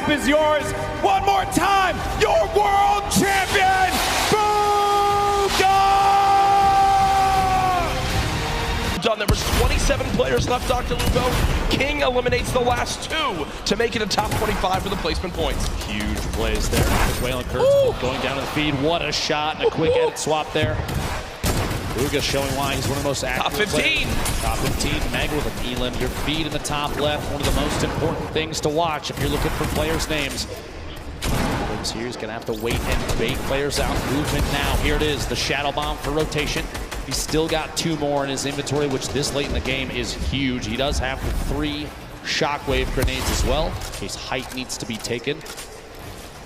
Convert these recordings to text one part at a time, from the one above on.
champ is yours. One more time, your world champion, Bugha! Done. There was 27 players left, Dr. Lupo. King eliminates the last 2 to make it a top 25 for the placement points. Huge plays there. Waylon Kurtz going down to the feed. What a shot and a quick edit swap there. Bugha showing why he's one of the most active Top 15. Players. Top 15. Meg with an Elam. Your feed in the top left. One of the most important things to watch if you're looking for players' names. Here he's going to have to wait and bait players out. Movement now. Here it is. The Shadow Bomb for rotation. He's still got 2 more in his inventory, which this late in the game is huge. He does have 3 shockwave grenades as well, in case height needs to be taken,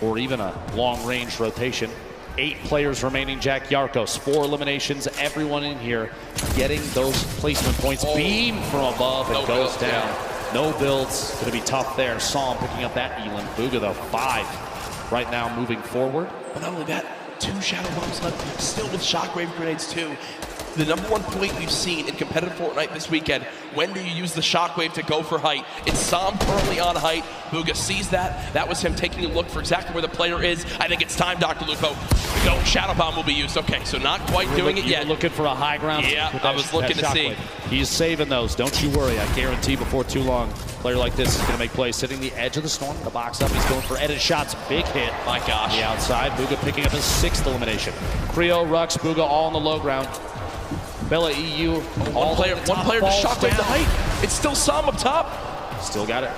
or even a long-range rotation. 8 players remaining, Jack Yarkos. 4 eliminations, everyone in here getting those placement points. Beam from above and goes down. Yeah. No builds, gonna be tough there. Saw him picking up that Elam. Bugha though, 5 right now moving forward. But not only that, 2 Shadow Bombs left, still with shockwave grenades too. The #1 point we've seen in competitive Fortnite this weekend, when do you use the shockwave to go for height? It's Sam currently on height. Bugha sees that. That was him taking a look for exactly where the player is. I think it's time, Dr. Lupo. Go, Shadow Bomb will be used. Okay, so not quite doing it yet. Looking for a high ground. Yeah, I was looking to see. He's saving those. Don't you worry. I guarantee before too long, a player like this is going to make plays. Hitting the edge of the storm, the box up. He's going for edit shots. Big hit. My gosh. The outside. Bugha picking up his 6th elimination. Creo, Rux, Bugha all on the low ground. Bella EU. One player to shockwave the height. It's still Sam up top. Still got it.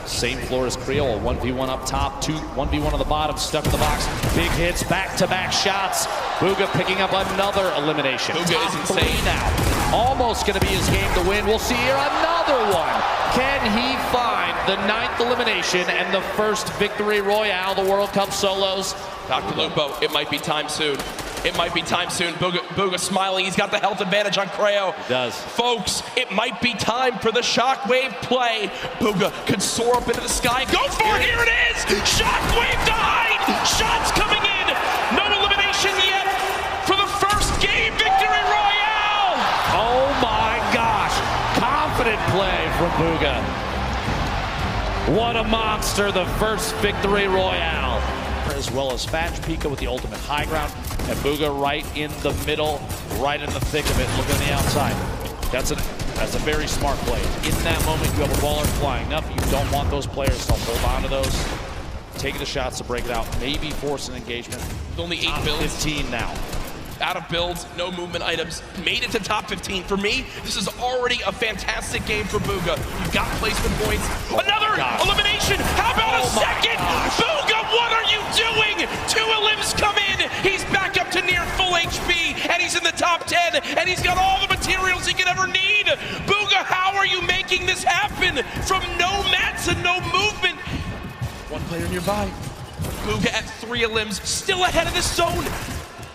Same floor as Creo. A 1v1 up top. 1v1 on the bottom. Stuck in the box. Big hits. Back-to-back shots. Bugha picking up another elimination. Bugha is insane now. Almost going to be his game to win. We'll see here another one. Can he find the 9th elimination and the first victory royale, the World Cup solos? Dr. Lupo, it might be time soon. It might be time soon. Bugha smiling. He's got the health advantage on Creo. He does. Folks, it might be time for the shockwave play. Bugha can soar up into the sky. Go for it. Here it is. Shockwave to height. Shots coming in. No elimination yet for the first game victory royale. Oh my gosh. Confident play from Bugha. What a monster. The first victory royale. As well as Fatch Pika with the ultimate high ground, and Bugha right in the middle, right in the thick of it. Look on the outside. That's a very smart play. In that moment, you have a baller flying up. You don't want those players to hold on to those, taking the shots to break it out, maybe force an engagement. Only 8 builds. 15 now. Out of builds, no movement items, made it to top 15. For me, this is already a fantastic game for Bugha. You've got placement points. Another elimination. How about a second? Bugha, what are you doing? 2 elims come in. He's back up to near full HP, and he's in the top 10, and he's got all the materials he could ever need. Bugha, how are you making this happen? From no mats and no movement. 1 player nearby. Bugha at 3 elims, still ahead of the zone.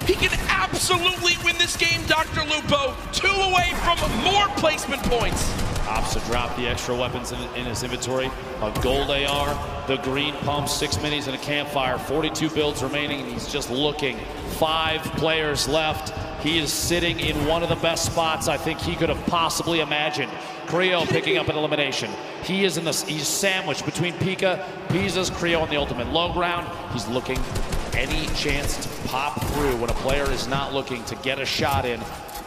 He can absolutely win this game, Dr. Lupo. 2 away from more placement points. Opts to drop the extra weapons in his inventory. A gold AR, the green pump, 6 minis, and a campfire. 42 builds remaining, and he's just looking. 5 players left. He is sitting in one of the best spots I think he could have possibly imagined. Creo picking up an elimination. He's sandwiched between Pika, Pisa's, Creo on the ultimate low ground. He's looking any chance to pop through when a player is not looking to get a shot in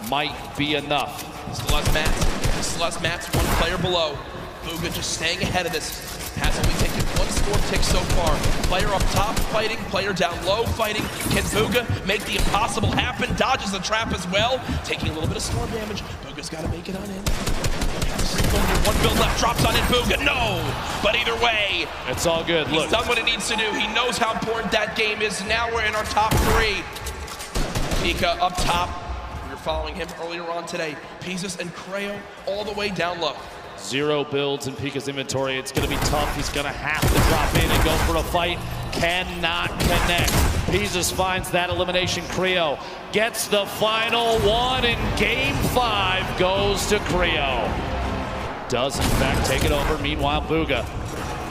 might be enough. Still has mats. Still has mats, 1 player below. Bugha just staying ahead of this. Has only taken 1 score tick so far. Player up top fighting, player down low fighting. Can Bugha make the impossible happen? Dodges the trap as well. Taking a little bit of storm damage. Bugha's got to make it on in. 1 build left, drops on in Bugha. No! But either way, it's all good. He's done what he needs to do. He knows how important that game is. Now we're in our top 3. Pika up top. We were following him earlier on today. Pizzas and Creo all the way down low. 0 builds in Pika's inventory. It's going to be tough. He's going to have to drop in and go for a fight. Cannot connect. Pizzas finds that elimination. Creo gets the final one, and game 5 goes to Creo. Does in fact take it over. Meanwhile, Bugha,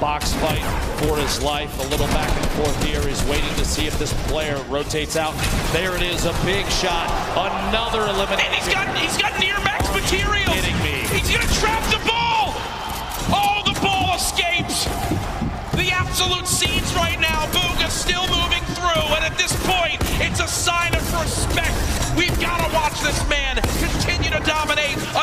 box fight for his life. A little back and forth here. He's waiting to see if this player rotates out. There it is, a big shot. Another elimination. And he's got near max material. Kidding me. He's gonna trap the ball. Oh, the ball escapes. The absolute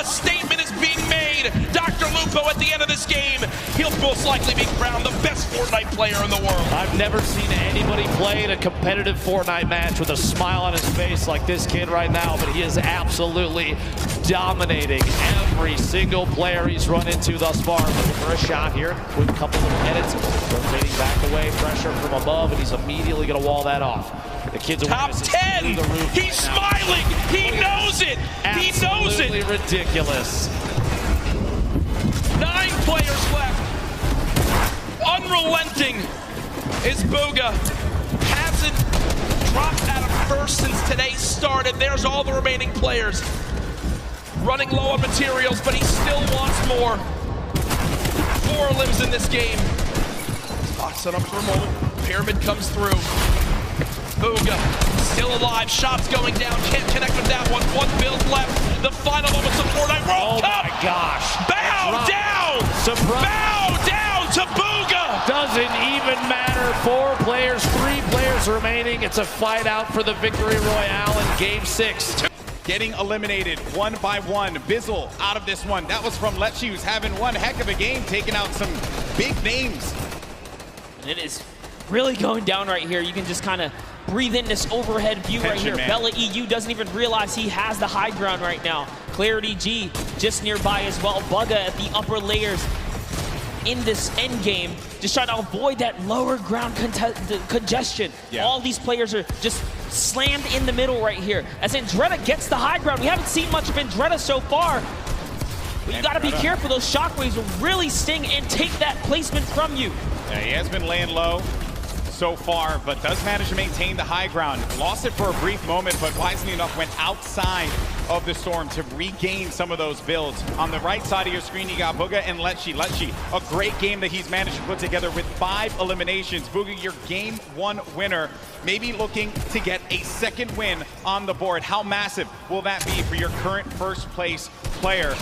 A statement is being made. Dr. Lupo at the end of this game, he'll most likely be crowned the best Fortnite player in the world. I've never seen anybody play in a competitive Fortnite match with a smile on his face like this kid right now, but he is absolutely dominating every single player he's run into thus far. Looking for a shot here, quick couple of edits, rotating back away, pressure from above, and he's immediately going to wall that off. The kid's top 10. He's smiling. He knows it. He knows it. Absolutely ridiculous. 9 players left. Unrelenting is Bugha. Hasn't dropped out of first since today started. There's all the remaining players. Running low on materials, but he still wants more. 4 lives in this game. Box it up for a moment. Pyramid comes through. Bugha still alive. Shots going down. Can't connect with that one. 1 build left. The final moments of Fortnite World Cup. Oh my gosh. Bow down. Surprise. Bow down to Bugha. Doesn't even matter. 4 players, 3 players remaining. It's a fight out for the victory royale in game 6. Getting eliminated one by one. Bizzle out of this one. That was from Lecce, who's having one heck of a game, taking out some big names. And it is really going down right here. You can just kind of breathe in this overhead view right here. Man. Bella EU doesn't even realize he has the high ground right now. Clarity G just nearby as well. Bugha at the upper layers in this end game, just trying to avoid that lower ground congestion. Yeah. All these players are just slammed in the middle right here. As Andretta gets the high ground. We haven't seen much of Andretta so far. But you got to be careful. Those shockwaves will really sting and take that placement from you. Yeah, he has been laying low so far, but does manage to maintain the high ground. Lost it for a brief moment, but wisely enough went outside of the storm to regain some of those builds. On the right side of your screen, you got Bugha and Lecce. Lecce, a great game that he's managed to put together with 5 eliminations. Bugha, your game 1 winner, maybe looking to get a second win on the board. How massive will that be for your current first place player?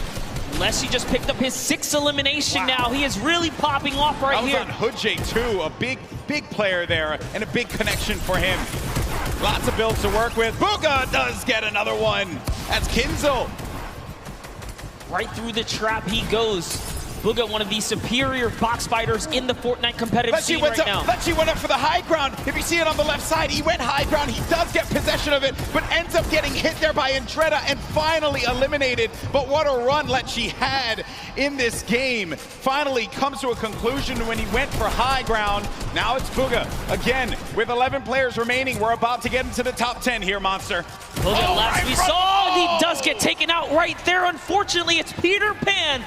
Lecce just picked up his 6th elimination now. He is really popping off right here. That was on Hoodjay too, a big player there, and a big connection for him. Lots of builds to work with. Bugha does get another one. That's Kinzel. Right through the trap he goes. Bugha, one of the superior box fighters in the Fortnite competitive scene right now. Lecce went up for the high ground. If you see it on the left side, he went high ground. He does get possession of it, but ends up getting hit there by Andretta and finally eliminated. But what a run Lecce had in this game. Finally comes to a conclusion when he went for high ground. Now it's Bugha. Again, with 11 players remaining, we're about to get into the top 10 here, Monster. Bugha, last we saw, he does get taken out right there. Unfortunately, it's Peter Pan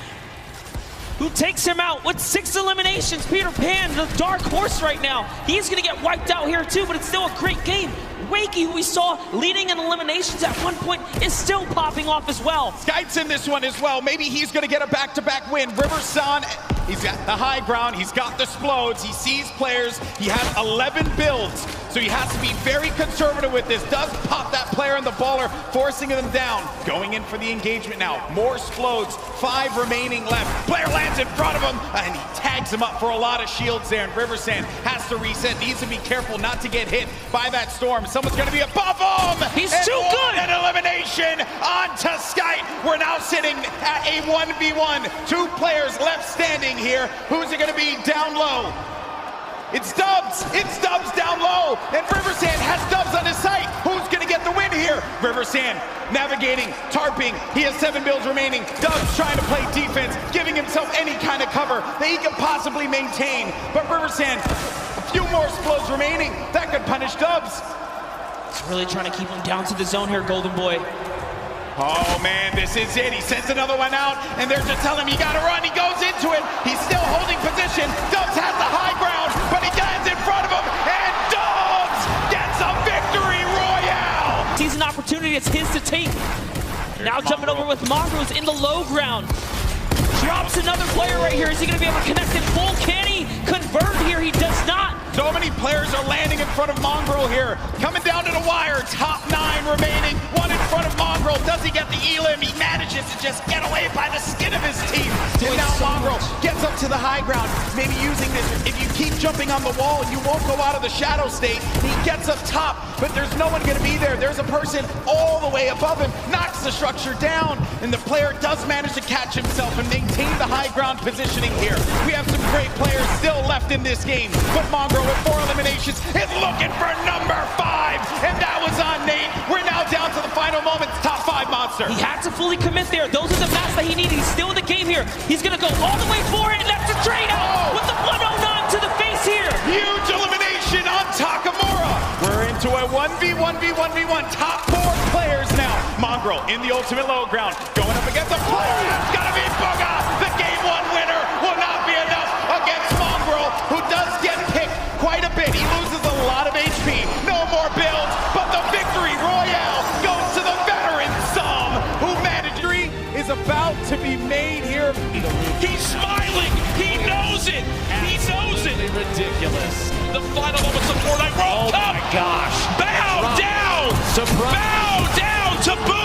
who takes him out with 6 eliminations. Peter Pan, the dark horse right now. He's going to get wiped out here too, but it's still a great game. Wakey, who we saw leading in eliminations at one point, is still popping off as well. Skype's in this one as well. Maybe he's going to get a back-to-back win. Riverson, he's got the high ground. He's got the explodes. He sees players. He has 11 builds, so he has to be very conservative with this. Does pop that player in the baller, forcing them down. Going in for the engagement now. More explodes. 5 remaining left. Player lands in front of him, and he tags him up for a lot of shields there. And Riversand has to reset. Needs to be careful not to get hit by that storm. Someone's going to be above him. He's too good. An elimination onto Skype. We're now sitting at a 1v1. 2 players left standing here. Who's it going to be down low? It's Dubs. It's Dubs down low. And Riversand has Dubs on his site. Who's going to get the win here? Riversand navigating, tarping. He has 7 builds remaining. Dubs trying to play defense, giving himself any kind of cover that he can possibly maintain. But Riversand, a few more explodes remaining. That could punish Dubs. He's really trying to keep him down to the zone here, Golden Boy. Oh man, this is it. He sends another one out, and they're just telling him, you gotta run. He goes into it. He's still holding position. Dubs has the high ground, but he lands in front of him, and Dubs gets a victory royale. Sees an opportunity, it's his to take. Now jumping over with Mongoose in the low ground. Drops another player right here. Is he gonna be able to connect in full? Can he convert here? He does not. So many players are landing in front of Mongrel here. Coming down to the wire, top 9 remaining. One in front of Mongrel. Does he get the elim? He manages to just get away by the skin of his teeth. And now Mongrel gets up to the high ground, maybe using this. If you keep jumping on the wall, you won't go out of the shadow state. He gets up top, but there's no one going to be there. There's a person all the way above him, knocks the structure down, and the player does manage to catch himself and maintain the high ground positioning here. We have some great players still left in this game, but Mongrel with 4 eliminations is looking for number 5, and that was on Nate. We're now down to the final moments. Top 5 monster. He had to fully commit there. Those are the maps that he needed. He's still in the game here. He's going to go all the way for it, and that's a trade out with the 109 to the face here. Huge elimination on Takamura. We're into a 1v1v1v1. Top 4 players now. Mongrel in the ultimate low ground, going up against a player. It's got to be Bugha. The game 1 winner will not be enough against Mongrel, who does get picked quite a bit. He loses a lot of HP. No more builds, but the victory royale goes to the veteran Some, who managed. Is about to be made here. He's smiling. He knows it. He knows it. Ridiculous. The final moments of Fortnite World Cup. Oh my gosh. Bow down. Surprise. Bow down to Bugha.